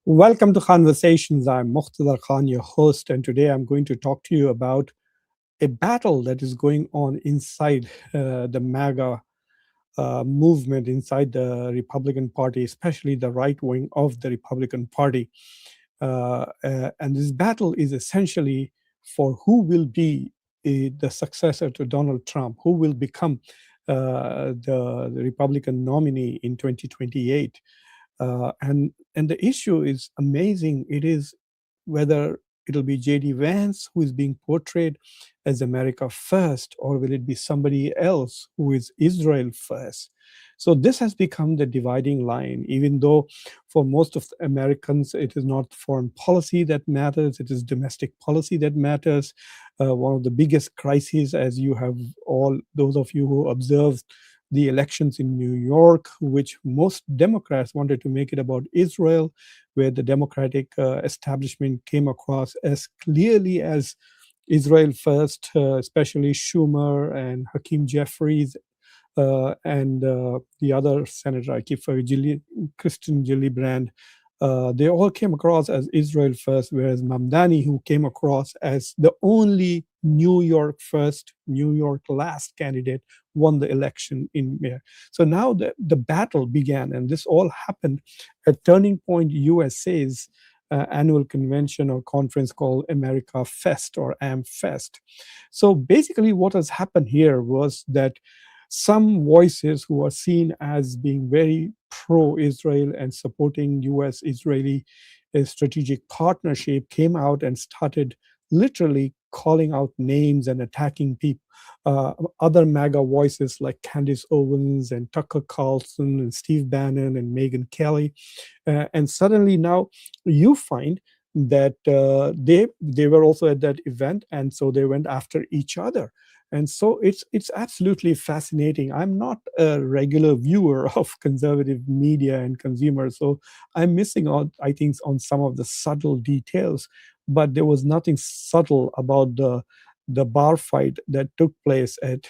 Welcome to Conversations. I'm Muqtadar Khan, your host, and today I'm going to talk to you about a battle that is going on inside the MAGA movement, inside the Republican Party, especially the right wing of the Republican Party. And this battle is essentially for who will be the successor to Donald Trump, who will become the Republican nominee in 2028. And the issue is amazing. It is whether it'll be J.D. Vance who is being portrayed as America first, or will it be somebody else who is Israel first? So this has become the dividing line, even though for most of the Americans, it is not foreign policy that matters, it is domestic policy that matters. One of the biggest crises, as you have all, those of you who observed the elections in New York, which most Democrats wanted to make it about Israel, where the Democratic establishment came across as clearly as Israel first, especially Schumer and Hakeem Jeffries and the other senator, I keep forgetting, Kristen Gillibrand. They all came across as Israel first, whereas Mamdani, who came across as the only New York first, New York last candidate, won the election in May. So now the battle began, and this all happened at Turning Point USA's annual convention or conference called America Fest or AmFest. So basically, what has happened here was that some voices who are seen as being very pro-Israel and supporting U.S.-Israeli strategic partnership came out and started literally calling out names and attacking people. Other MAGA voices like Candace Owens and Tucker Carlson and Steve Bannon and Megyn Kelly. And suddenly now you find that they were also at that event, and so they went after each other. And so it's absolutely fascinating. I'm not a regular viewer of conservative media and consumers, so I'm missing out, I think, on some of the subtle details. But there was nothing subtle about the bar fight that took place at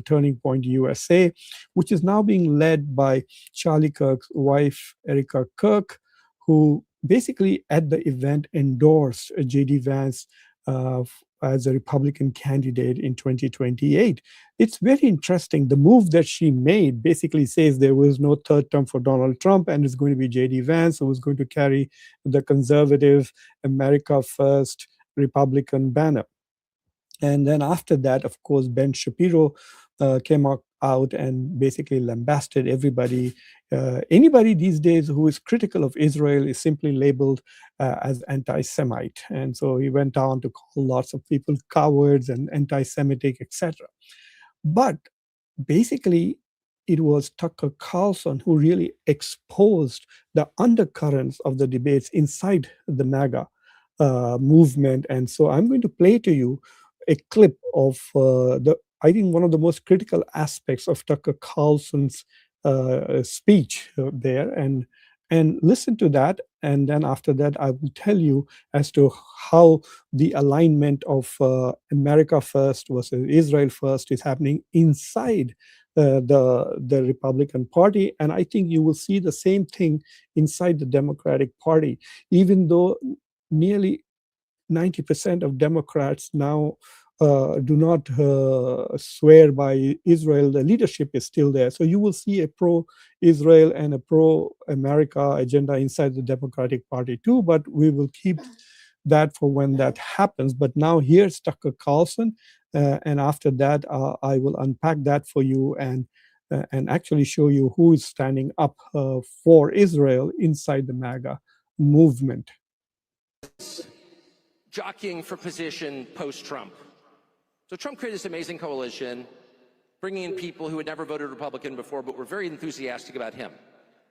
Turning Point USA, which is now being led by Charlie Kirk's wife, Erica Kirk, who basically at the event endorsed J.D. Vance as a Republican candidate in 2028. It's very interesting. The move that she made basically says there was no third term for Donald Trump, and it's going to be J.D. Vance who is going to carry the conservative America First Republican banner. And then after that, of course, Ben Shapiro came out and basically lambasted everybody. Anybody these days who is critical of Israel is simply labeled as anti-Semite. And so he went on to call lots of people cowards and anti-Semitic, etc. But basically, it was Tucker Carlson who really exposed the undercurrents of the debates inside the MAGA movement. And so I'm going to play to you a clip of I think one of the most critical aspects of Tucker Carlson's speech there, and listen to that. And then after that, I will tell you as to how the alignment of America first versus Israel first is happening inside the Republican Party. And I think you will see the same thing inside the Democratic Party, even though nearly 90% of Democrats now do not swear by Israel. The leadership is still there. So you will see a pro-Israel and a pro-America agenda inside the Democratic Party too, but we will keep that for when that happens. But now here's Tucker Carlson, and after that, I will unpack that for you and actually show you who is standing up for Israel inside the MAGA movement. Jockeying for position post-Trump. So Trump created this amazing coalition, bringing in people who had never voted Republican before but were very enthusiastic about him.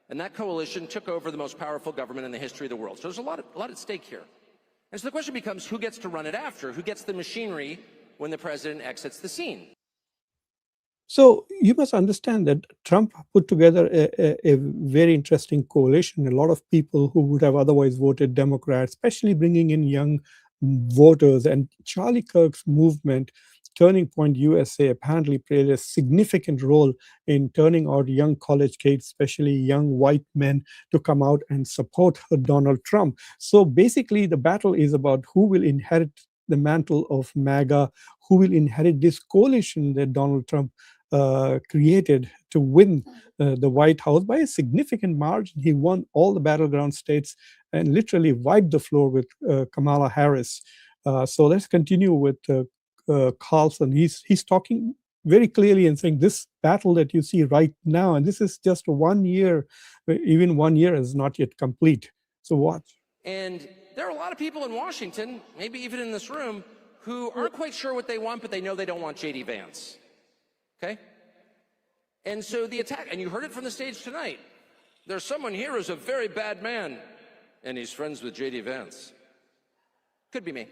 And that coalition took over the most powerful government in the history of the world. So there's a lot at stake here. And so the question becomes, who gets to run it after? Who gets the machinery when the president exits the scene? So you must understand that Trump put together a very interesting coalition. A lot of people who would have otherwise voted Democrat, especially bringing in young voters. And Charlie Kirk's movement Turning Point USA apparently played a significant role in turning out young college kids, especially young white men, to come out and support Donald Trump. So basically, the battle is about who will inherit the mantle of MAGA, who will inherit this coalition that Donald Trump created to win the White House by a significant margin. He won all the battleground states and literally wiped the floor with Kamala Harris. So let's continue with Carlson. He's talking very clearly and saying this battle that you see right now, and this is just 1 year, even 1 year is not yet complete. So watch. And there are a lot of people in Washington, maybe even in this room, who aren't quite sure what they want, but they know they don't want J.D. Vance. Okay? And so the attack, and you heard it from the stage tonight, there's someone here who's a very bad man, and he's friends with J.D. Vance. Could be me.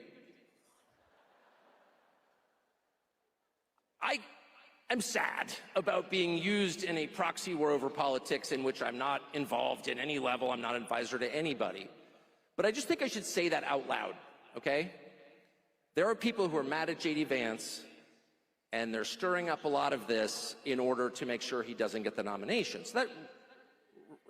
I am sad about being used in a proxy war over politics in which I'm not involved in any level. I'm not an advisor to anybody. But I just think I should say that out loud, okay? There are people who are mad at J.D. Vance, and they're stirring up a lot of this in order to make sure he doesn't get the nomination. So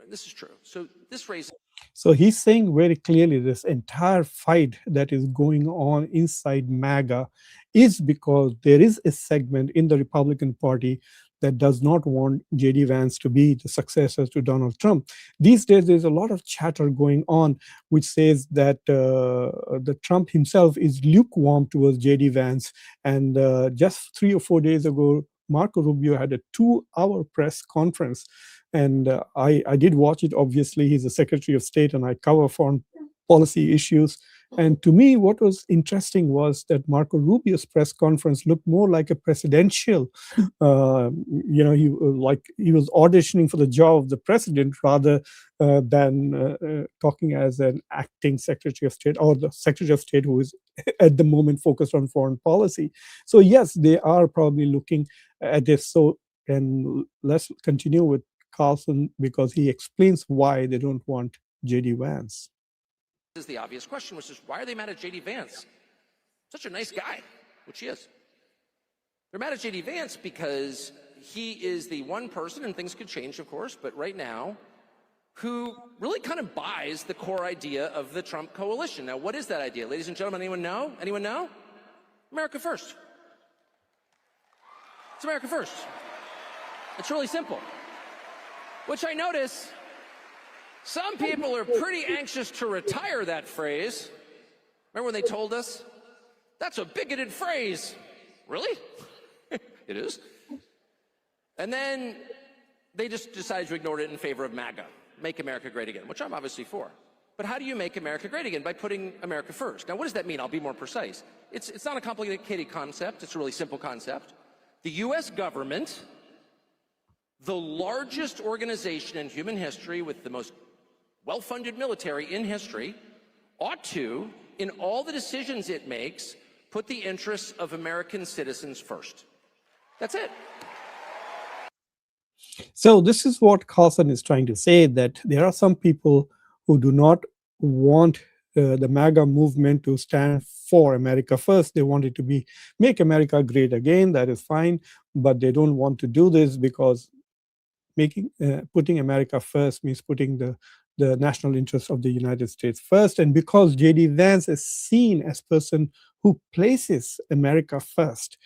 this is true. So this raises... So he's saying very clearly this entire fight that is going on inside MAGA is because there is a segment in the Republican Party that does not want J.D. Vance to be the successor to Donald Trump. These days, there's a lot of chatter going on which says that the Trump himself is lukewarm towards J.D. Vance. And just 3 or 4 days ago, Marco Rubio had a 2-hour press conference. And I did watch it. Obviously, he's the Secretary of State, and I cover foreign policy issues. And to me, what was interesting was that Marco Rubio's press conference looked more like a presidential, he was auditioning for the job of the president rather than talking as an acting Secretary of State or the Secretary of State who is at the moment focused on foreign policy. So yes, they are probably looking at this. So, and let's continue with Carlson because he explains why they don't want J.D. Vance. This is the obvious question, which is why are they mad at J.D. Vance? Such a nice guy, which he is. They're mad at J.D. Vance because he is the one person, and things could change, of course, but right now, who really kind of buys the core idea of the Trump coalition. Now, what is that idea? Ladies and gentlemen, anyone know? Anyone know? America first. It's America first. It's really simple. Which I notice some people are pretty anxious to retire that phrase. Remember when they told us? That's a bigoted phrase. Really? It is. And then they just decided to ignore it in favor of MAGA, Make America Great Again, which I'm obviously for. But how do you make America great again? By putting America first. Now, what does that mean? I'll be more precise. It's not a complicated concept. It's a really simple concept. The U.S. government, the largest organization in human history with the most well-funded military in history, ought to, in all the decisions it makes, put the interests of American citizens first. That's it. So this is what Carlson is trying to say, that there are some people who do not want the MAGA movement to stand for America first. They want it to be make America great again. That is fine, but they don't want to do this because putting America first means putting the national interest of the United States first. And because J.D. Vance is seen as a person who places America first,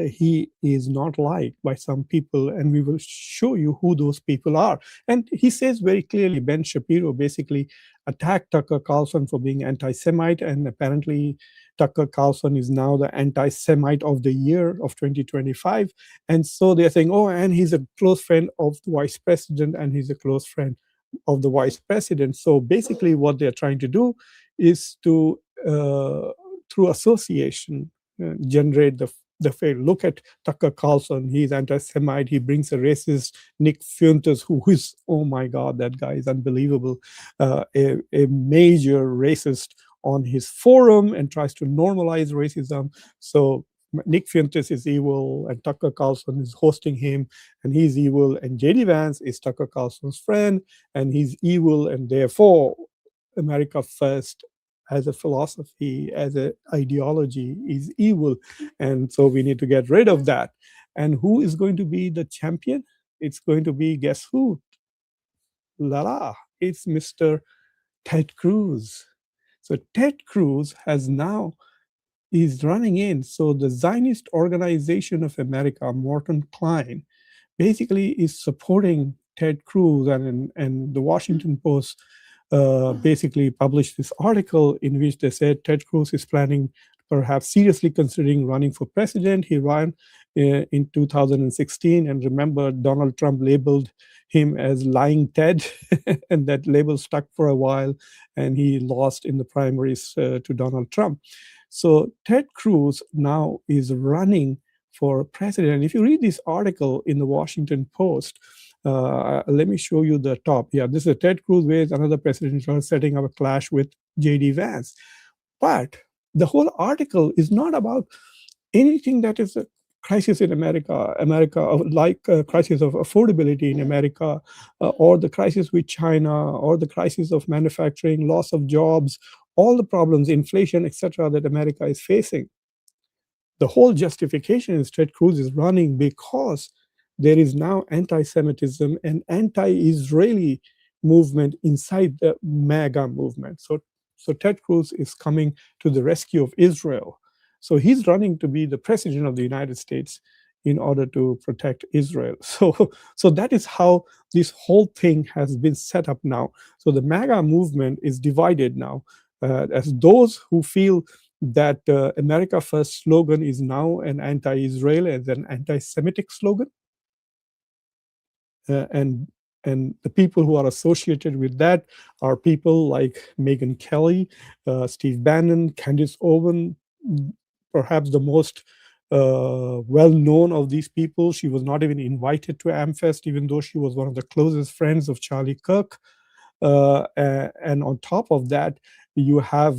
he is not liked by some people, and we will show you who those people are. And he says very clearly, Ben Shapiro basically attacked Tucker Carlson for being anti-Semite, and apparently Tucker Carlson is now the anti-Semite of the year of 2025. And so they're saying, oh, and he's a close friend of the vice president, and he's a close friend of the vice president. So basically what they're trying to do is to, through association, generate the fail. Look at Tucker Carlson. He's anti-Semite. He brings a racist Nick Fuentes, who is, oh my God, that guy is unbelievable, a major racist on his forum and tries to normalize racism. So Nick Fuentes is evil, and Tucker Carlson is hosting him, and he's evil. And J.D. Vance is Tucker Carlson's friend, and he's evil, and therefore America first as a philosophy, as an ideology is evil. And so we need to get rid of that. And who is going to be the champion? It's going to be, guess who? La la, it's Mr. Ted Cruz. So Ted Cruz has now is running in. So the Zionist Organization of America, Morton Klein, basically is supporting Ted Cruz, and the Washington Post basically published this article in which they said Ted Cruz is planning, perhaps seriously considering running for president. He ran in 2016, and remember, Donald Trump labeled him as Lying Ted, and that label stuck for a while, and he lost in the primaries to Donald Trump. So Ted Cruz now is running for president. If you read this article in the Washington Post, let me show you the top. Yeah, this is Ted Cruz with another presidential setting up a clash with J.D. Vance. But the whole article is not about anything that is a crisis in America, like a crisis of affordability in America, or the crisis with China, or the crisis of manufacturing, loss of jobs, all the problems, inflation, etc., that America is facing. The whole justification is Ted Cruz is running because there is now anti-Semitism and anti-Israeli movement inside the MAGA movement. So Ted Cruz is coming to the rescue of Israel. So he's running to be the president of the United States in order to protect Israel. So that is how this whole thing has been set up now. So the MAGA movement is divided now, as those who feel that America First slogan is now an anti-Israel and an anti-Semitic slogan. And the people who are associated with that are people like Megyn Kelly, Steve Bannon, Candace Owen, perhaps the most well-known of these people. She was not even invited to AmFest, even though she was one of the closest friends of Charlie Kirk. And on top of that, you have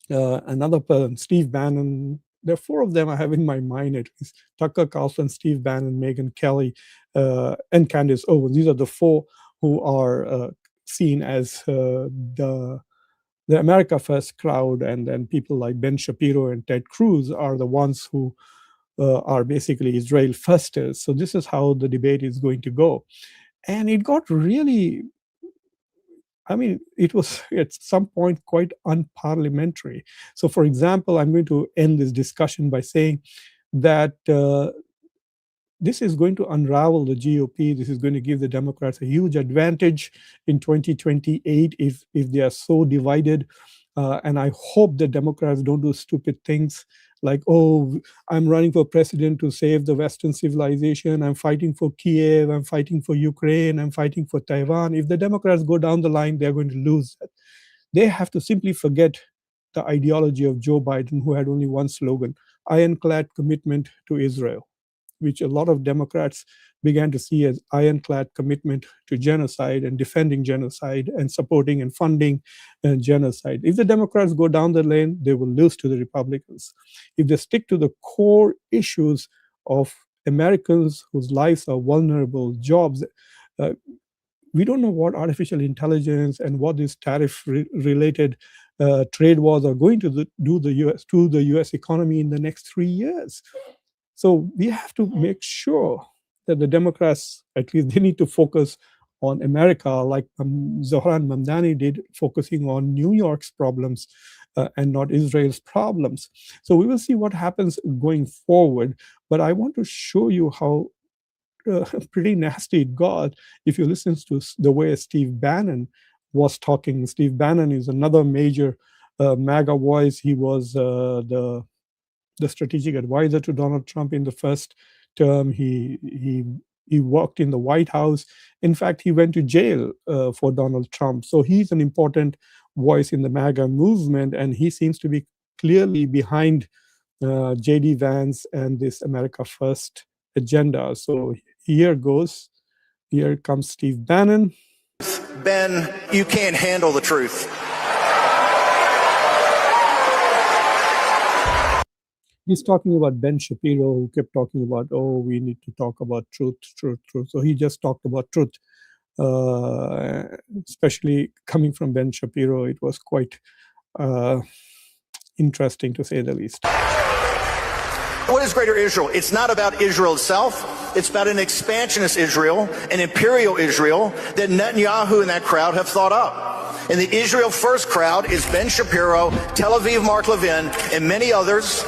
another person, Steve Bannon. There are four of them I have in my mind at least: Tucker Carlson, Steve Bannon, Megyn Kelly, and Candace Owens. These are the four who are seen as the America First crowd, and then people like Ben Shapiro and Ted Cruz are the ones who are basically Israel firsters. So this is how the debate is going to go. And it got really, I mean, it was at some point quite unparliamentary. So, for example, I'm going to end this discussion by saying that this is going to unravel the GOP. This is going to give the Democrats a huge advantage in 2028 if they are so divided. And I hope the Democrats don't do stupid things like, oh, I'm running for president to save the Western civilization. I'm fighting for Kiev. I'm fighting for Ukraine. I'm fighting for Taiwan. If the Democrats go down the line, they're going to lose that. They have to simply forget the ideology of Joe Biden, who had only one slogan: ironclad commitment to Israel, which a lot of Democrats began to see as ironclad commitment to genocide and defending genocide and supporting and funding genocide. If the Democrats go down the lane, they will lose to the Republicans. If they stick to the core issues of Americans whose lives are vulnerable, jobs, we don't know what artificial intelligence and what these tariff-related trade wars are going to do to the US economy in the next 3 years. So we have to make sure that the Democrats, at least they need to focus on America, like Zohran Mamdani did, focusing on New York's problems and not Israel's problems. So we will see what happens going forward. But I want to show you how pretty nasty it got if you listen to the way Steve Bannon was talking. Steve Bannon is another major MAGA voice. He was the strategic advisor to Donald Trump in the first term. He worked in the White House. In fact, he went to jail for Donald Trump. So he's an important voice in the MAGA movement, and he seems to be clearly behind J.D. Vance and this America First agenda. So here goes. Here comes Steve Bannon. Ben, you can't handle the truth. He's talking about Ben Shapiro, who kept talking about, oh, we need to talk about truth. So he just talked about truth. especially coming from Ben Shapiro. It was quite interesting, to say the least. What is Greater Israel? It's not about Israel itself. It's about an expansionist Israel, an imperial Israel that Netanyahu and that crowd have thought up. And the Israel First crowd is Ben Shapiro, Tel Aviv Mark Levin, and many others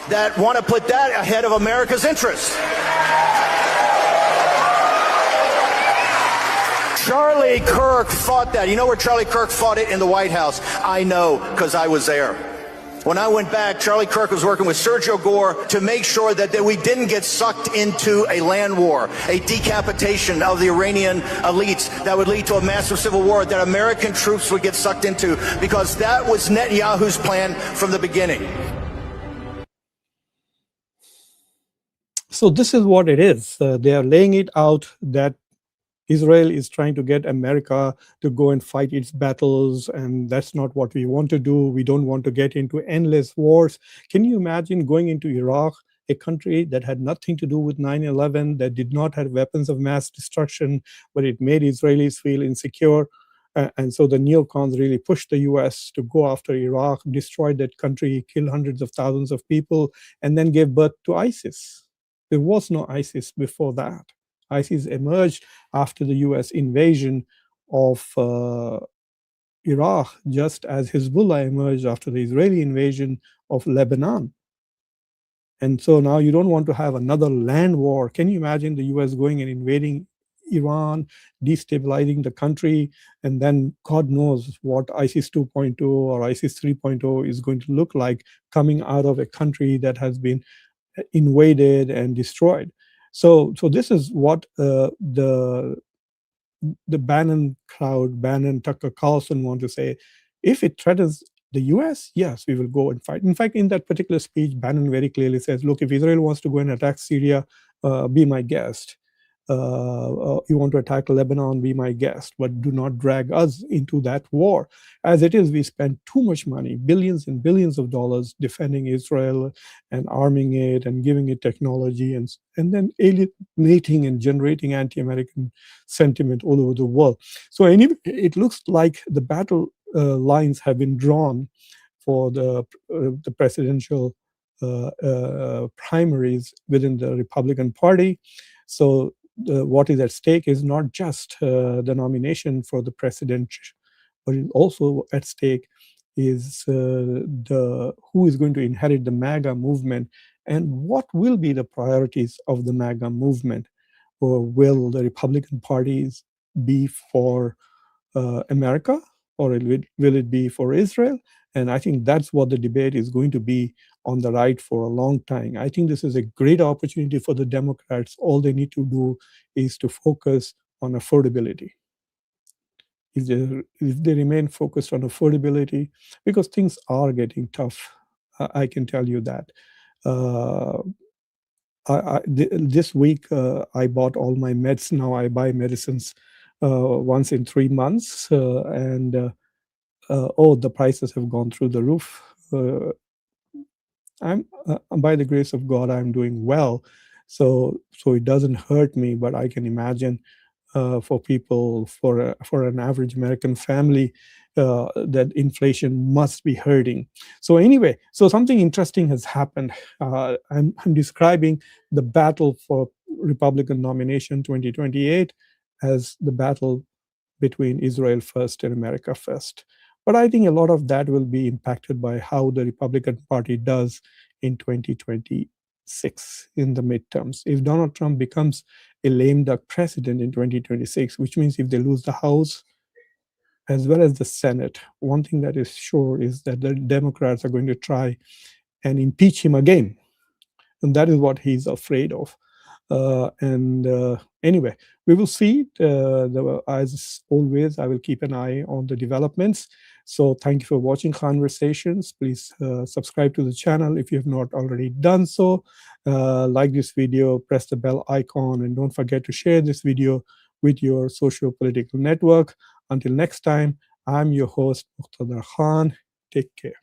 that want to put that ahead of America's interests. Charlie Kirk fought that. You know where Charlie Kirk fought it? In the White House. I know, because I was there. When I went back, Charlie Kirk was working with Sergio Gore to make sure that we didn't get sucked into a land war, a decapitation of the Iranian elites that would lead to a massive civil war that American troops would get sucked into, because that was Netanyahu's plan from the beginning. So this is what it is. They are laying it out that Israel is trying to get America to go and fight its battles, and that's not what we want to do. We don't want to get into endless wars. Can you imagine going into Iraq, a country that had nothing to do with 9/11, that did not have weapons of mass destruction, but it made Israelis feel insecure? And so the neocons really pushed the US to go after Iraq, destroyed that country, killed hundreds of thousands of people, and then gave birth to ISIS. There was no ISIS before that. ISIS emerged after the US invasion of Iraq, just as Hezbollah emerged after the Israeli invasion of Lebanon. And so now you don't want to have another land war. Can you imagine the US going and invading Iran, destabilizing the country, and then God knows what ISIS 2.0 or ISIS 3.0 is going to look like coming out of a country that has been invaded and destroyed. So this is what the Bannon crowd, Bannon, Tucker Carlson want to say. If it threatens the US, yes, we will go and fight. In fact, in that particular speech, Bannon very clearly says, look, if Israel wants to go and attack Syria, be my guest. You want to attack Lebanon, be my guest, but do not drag us into that war. As it is, we spend too much money, billions and billions of dollars, defending Israel and arming it and giving it technology, and then alienating and generating anti-American sentiment all over the world. So anyway, it looks like the battle lines have been drawn for the presidential primaries within the Republican Party. So what is at stake is not just the nomination for the president, but also at stake is who is going to inherit the MAGA movement, and what will be the priorities of the MAGA movement. Or will the Republican parties be for America, or will it be for Israel? And I think that's what the debate is going to be on the right for a long time. I think this is a great opportunity for the Democrats. All they need to do is to focus on affordability. If they remain focused on affordability, because things are getting tough, I can tell you that. This week, I bought all my meds. Now I buy medicines once in 3 months, and the prices have gone through the roof. By the grace of God, I'm doing well, so it doesn't hurt me. But I can imagine for people, for an average American family, that inflation must be hurting. So anyway, so something interesting has happened. I'm describing the battle for Republican nomination 2028 as the battle between Israel first and America first. But I think a lot of that will be impacted by how the Republican Party does in 2026 in the midterms. If Donald Trump becomes a lame duck president in 2026, which means if they lose the House as well as the Senate, one thing that is sure is that the Democrats are going to try and impeach him again. And that is what he's afraid of. Anyway, we will see. As always, I will keep an eye on the developments. So thank you for watching Conversations. Please subscribe to the channel if you have not already done so. Like this video, press the bell icon, and don't forget to share this video with your socio-political network. Until next time, I'm your host, Muqtada Khan. Take care.